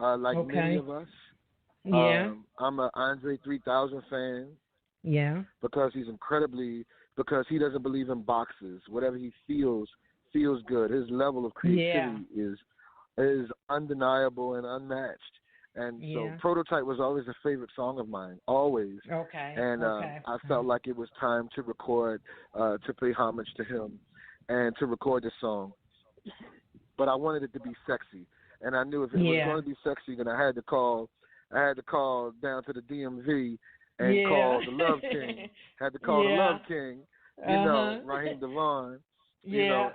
like many Okay. of us. Yeah. I'm a Andre 3000 fan Yeah. because because he doesn't believe in boxes. Whatever he feels good. His level of Yeah. creativity is undeniable and unmatched. And so Yeah. Prototype was always a favorite song of mine, always. Okay. And Okay. I felt like it was time to record, to pay homage to him and to record this song. But I wanted it to be sexy. And I knew if it was Yeah. going to be sexy, then I had to call down to the DMV and Yeah. call the Love King. Had to call the Yeah. Love King, Uh-huh. Raheem DeVaughn, Yeah.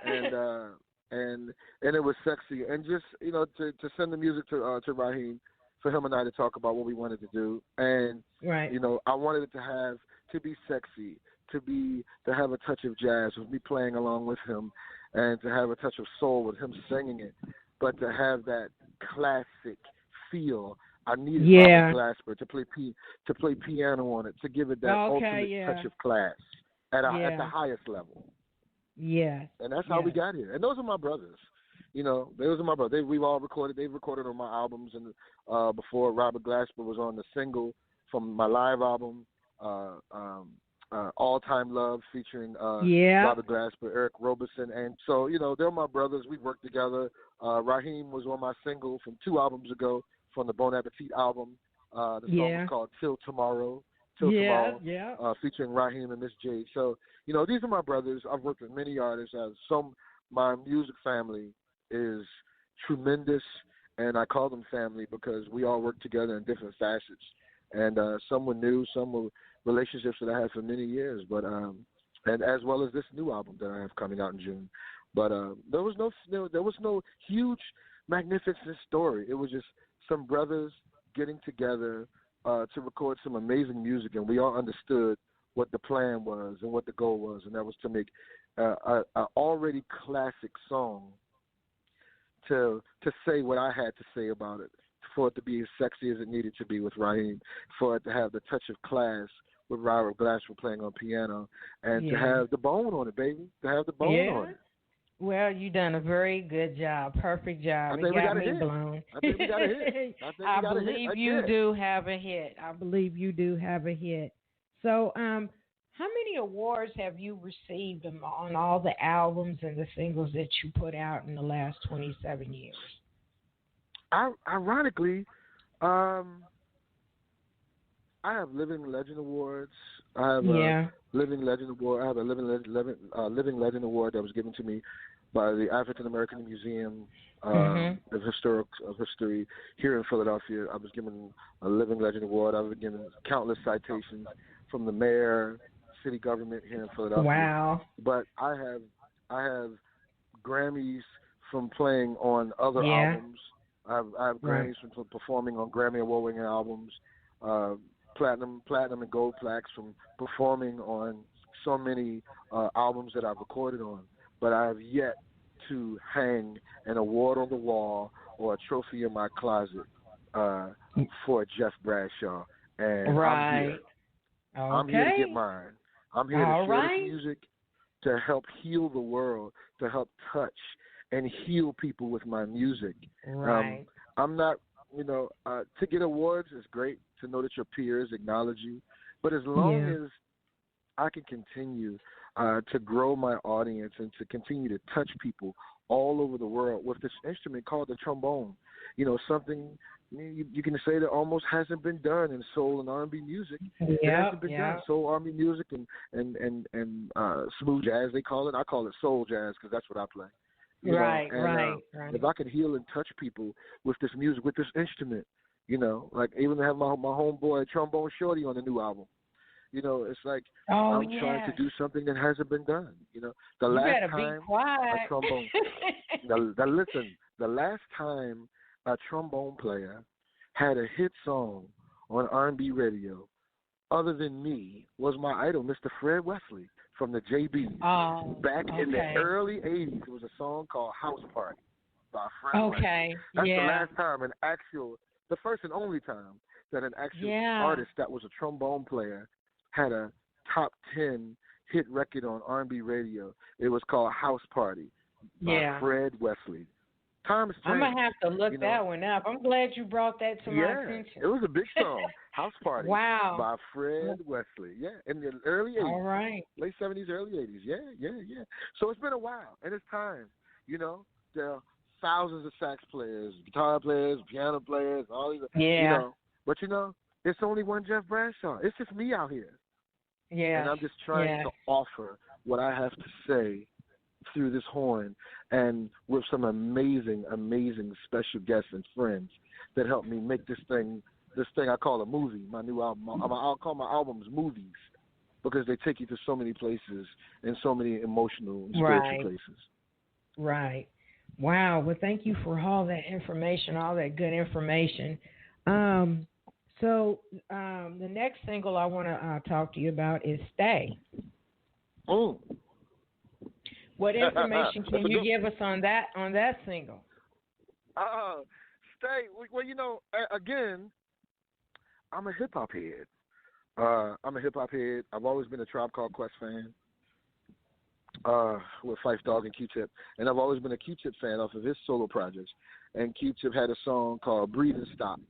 and it was sexy. And just, to send the music to Raheem for him and I to talk about what we wanted to do. And, Right. I wanted it to be sexy, to have a touch of jazz with me playing along with him, and to have a touch of soul with him singing it, but to have that classic feel. I needed Yeah. Robert Glasper to play piano on it, to give it that Okay. ultimate Yeah. touch of class at the Yeah. highest level. Yes. And that's how we Yes. got here. And those are my brothers. Those are my brothers. We've all recorded. They've recorded on my albums, and before Robert Glasper was on the single from my live album, All Time Love, featuring Yeah. Robert Glasper, Eric Roberson. And so, they're my brothers. We've worked together. Raheem was on my single from 2 albums ago from the Bon Appetit album. The song was Yeah. called Till Tomorrow. Till Yeah. Tomorrow, Yeah. featuring Raheem and Miss Jade. So, these are my brothers. I've worked with many artists. My music family is tremendous, and I call them family because we all work together in different facets. And some were new, some were relationships that I had for many years, but and as well as this new album that I have coming out in June. But there was no huge, magnificent story. It was just some brothers getting together to record some amazing music, and we all understood what the plan was and what the goal was, and that was to make a already classic song to say what I had to say about it, for it to be as sexy as it needed to be with Raheem, for it to have the touch of class with Robert Glasper playing on piano, and to Yeah. have the bone on it, baby, to have the bone on Yeah. it. Well, you done a very good job. Perfect I job. It think we got got a me hit. blown. I think we got a hit. I think we I got a hit believe right you there. do have a hit. I believe you do have a hit. So, how many awards have you received on all the albums and the singles that you put out in the last 27 years? Ironically, I have Living Legend Awards. I have Yeah. a Living Legend Award. I have a Living Legend Award that was given to me by the African American Museum of History here in Philadelphia. I was given a Living Legend Award. I've been given countless citations from the mayor, city government here in Philadelphia. Wow. But I have Grammys from playing on other Yeah. albums. I have Right. Grammys from performing on Grammy Award-winning albums. Platinum and gold plaques from performing on so many albums that I've recorded on. But I have yet to hang an award on the wall or a trophy in my closet for Jeff Bradshaw. And I'm here. Right. I'm here to get Okay. mine. I'm here to All share right. this music, to help heal the world, to help touch and heal people with my music. Right. I'm not, to get awards is great, to know that your peers acknowledge you. But as long Yeah. as I can continue to grow my audience and to continue to touch people all over the world with this instrument called the trombone, something you can say that almost hasn't been done in soul and R&B music. It hasn't been done. Soul, R&B music, and smooth jazz, they call it. I call it soul jazz because that's what I play. Right. If I can heal and touch people with this music, with this instrument, like even have my homeboy Trombone Shorty on the new album. It's like I'm trying to do something that hasn't been done. The You last better time be quiet. a trombone, the last time a trombone player had a hit song on R&B radio, other than me, was my idol, Mr. Fred Wesley from the JBs. Back in the early '80s, it was a song called "House Party" by Fred Wesley. That's the last time the first and only time that an actual artist that was a trombone player had a top 10 hit record on R&B radio. It was called "House Party" by Fred Wesley. Time has I'm changed. gonna have to look you know? that one up. I'm glad you brought that to my attention. It was a big song, House Party Wow. by Fred Wesley. Yeah, in the early 80s. All right. Late 70s, early 80s. Yeah. So it's been a while, and it's time. You know, there are thousands of sax players, guitar players, piano players, all these. Yeah. You know, but you know, it's only one Jeff Bradshaw. It's just me out here. Yeah. And I'm just trying to offer what I have to say through this horn, and with some amazing, amazing special guests and friends that helped me make this thing I call a movie. My new album, I'll call my albums movies, because they take you to so many places and so many emotional and spiritual places. Right. Wow. Well, thank you for all that information, all that good information. So the next single I want to talk to you about is "Stay." Oh. What information can you give us on that single? Stay. Well, you know, again, I'm a hip hop head. I've always been a Tribe Called Quest fan. With Phife Dawg and Q-Tip, and I've always been a Q-Tip fan off of his solo projects. And Q-Tip had a song called "Breathe and Stop."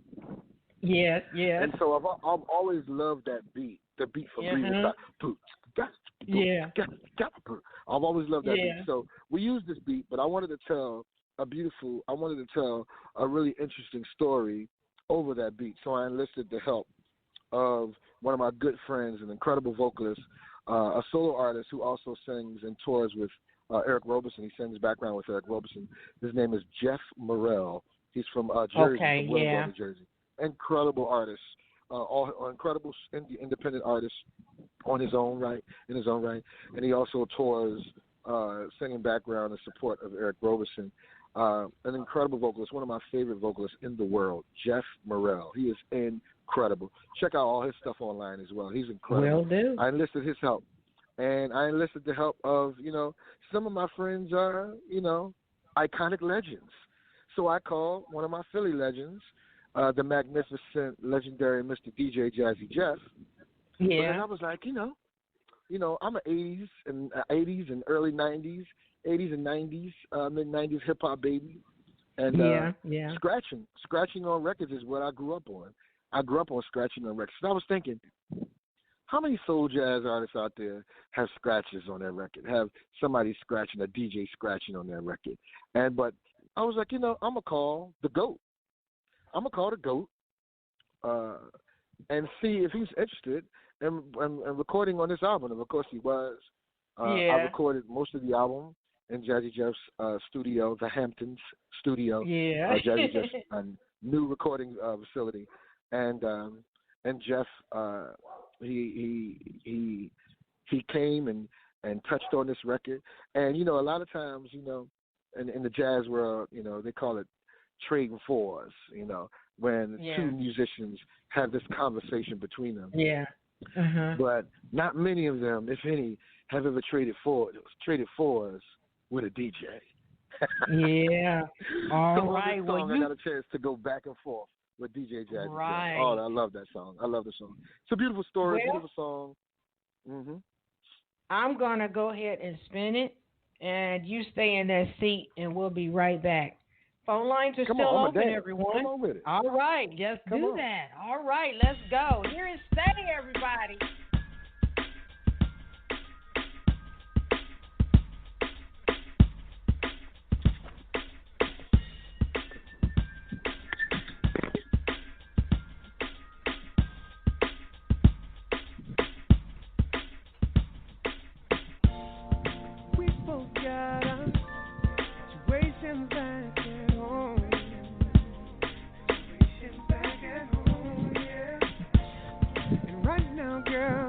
Yes. And so I've always loved that beat, the beat for "Breathe and Stop." Yeah. I've always loved that beat. So we used this beat, but I wanted to tell a really interesting story over that beat. So I enlisted the help of one of my good friends, an incredible vocalist, a solo artist who also sings and tours with Eric Roberson. He sings background with Eric Roberson. His name is Jeff Murrell. He's from Jersey, from Williamsburg, New Jersey. Incredible artist, incredible independent artist in his own right. And he also tours singing background in support of Eric Roberson. An incredible vocalist, one of my favorite vocalists in the world, Jeff Murrell. He is incredible. Check out all his stuff online as well. He's incredible. Will do. I enlisted his help. And I enlisted the help of, some of my friends are, iconic legends. So I called one of my Philly legends, the magnificent, legendary Mr. DJ Jazzy Jeff. Yeah. And I was like, I'm an 80s and early 90s, 80s and 90s, mid-90s hip-hop baby. And scratching on records is what I grew up on. I grew up on scratching on records. And I was thinking, how many soul jazz artists out there have scratches on their record, have somebody scratching, a DJ scratching on their record? But I was like, I'm going to call the GOAT. I'm going to call the GOAT and see if he's interested in recording on this album. And, of course, he was. I recorded most of the album in Jazzy Jeff's studio, the Hamptons studio. Yeah. Jazzy Jeff's new recording facility. And Jeff, he came and touched on this record. And, a lot of times, in the jazz world, they call it trading fours, when two musicians have this conversation between them. Yeah. Uh-huh. But not many of them, if any, have ever traded fours with a DJ. Yeah. All so right. On this song, I got a chance to go back and forth with DJ Jazzy. Right. Oh, I love that song. I love the song. It's a beautiful story, beautiful song. Mm-hmm. I'm going to go ahead and spin it, and you stay in that seat, and we'll be right back. Phone lines are still open, everyone. Come on with it. All right, just do that. All right, let's go. Here is Stay, everybody. Girl,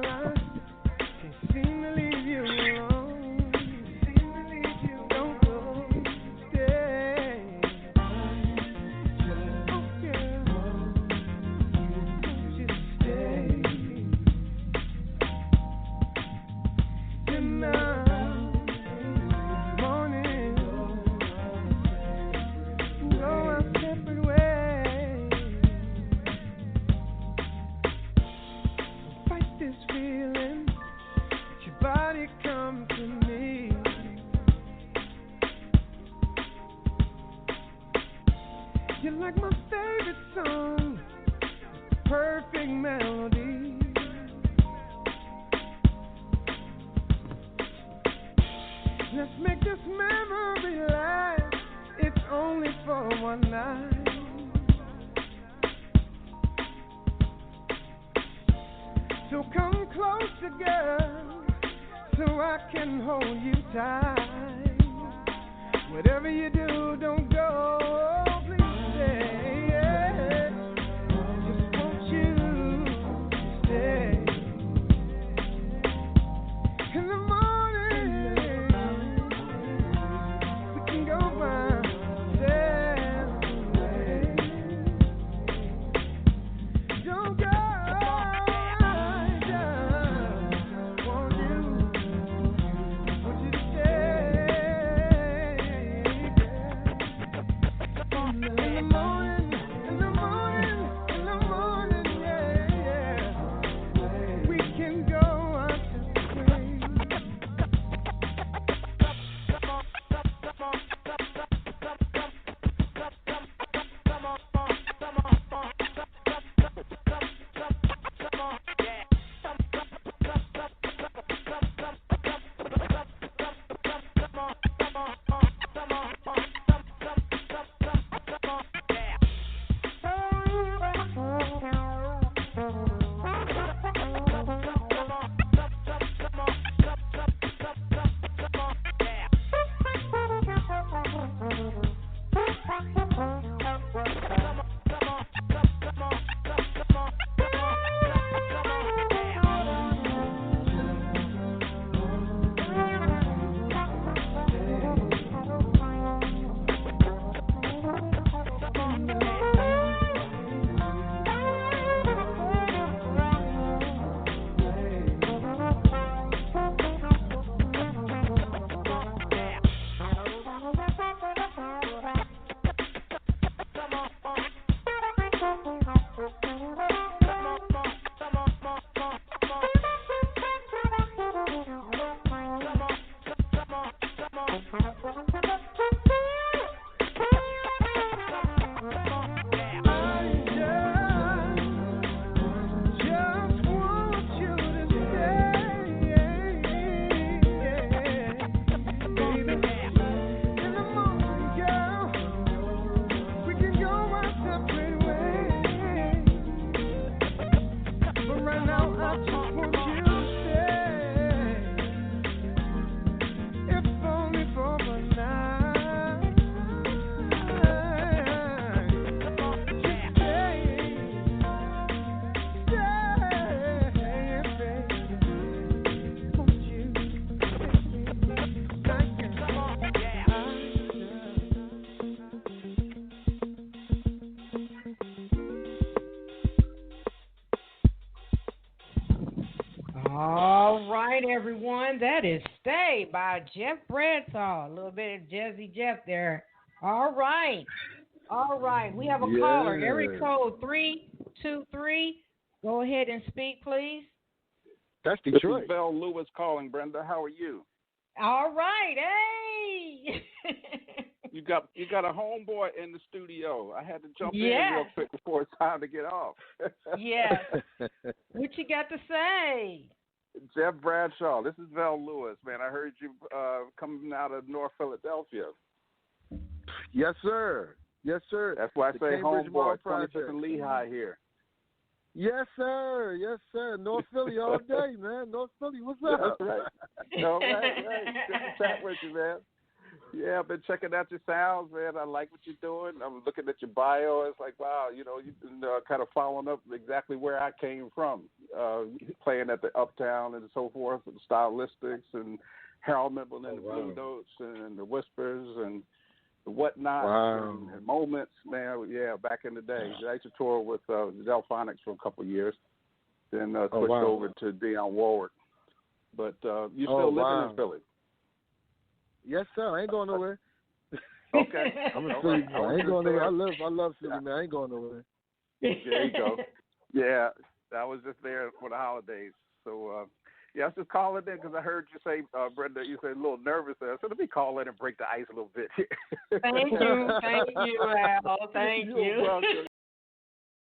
favorite song, perfect melody. Let's make this memory last. It's only for one night. So come closer, girl, so I can hold you tight. Whatever you do, don't go, please stay. Yeah. Just want you to stay. In the morning, we can go round separate. Don't go. Everyone, that is Stay by Jeff Bradshaw. A little bit of Jazzy Jeff there. All right. We have a caller. Area code 323. Go ahead and speak, please. That's Detroit. This is Bell Lewis calling, Brenda. How are you? All right. Hey. You got a homeboy in the studio. I had to jump in real quick before it's time to get off. Yes. What you got to say? Jeff Bradshaw. This is Val Lewis, man. I heard you coming out of North Philadelphia. Yes, sir. Yes, sir. That's why I say homeboy. 25th and Lehigh here. Yes, sir. Yes, sir. North Philly all day, man. North Philly, what's up? That's right. All right. Good to chat with you, man. Yeah, I've been checking out your sounds, man. I like what you're doing. I'm looking at your bio. It's like, wow, you've been kind of following up exactly where I came from, playing at the Uptown and so forth, and stylistics and Harold Mibble and the Blue Notes and the Whispers and the Whatnot and Moments, man. Yeah, back in the day. I used to tour with the Delphonics for a couple of years, then switched over to Dionne Warwick. But you still living in Philly? Yes, sir. I ain't going nowhere. Okay. I'm in Philly. I ain't going nowhere. I love Philly, man. I ain't going nowhere. There you go. Yeah, I was just there for the holidays. So, Yeah, I was just calling in because I heard you say, Brenda, you said a little nervous there. So let me call in and break the ice a little bit here. Thank you, Al. Thank you. You're welcome.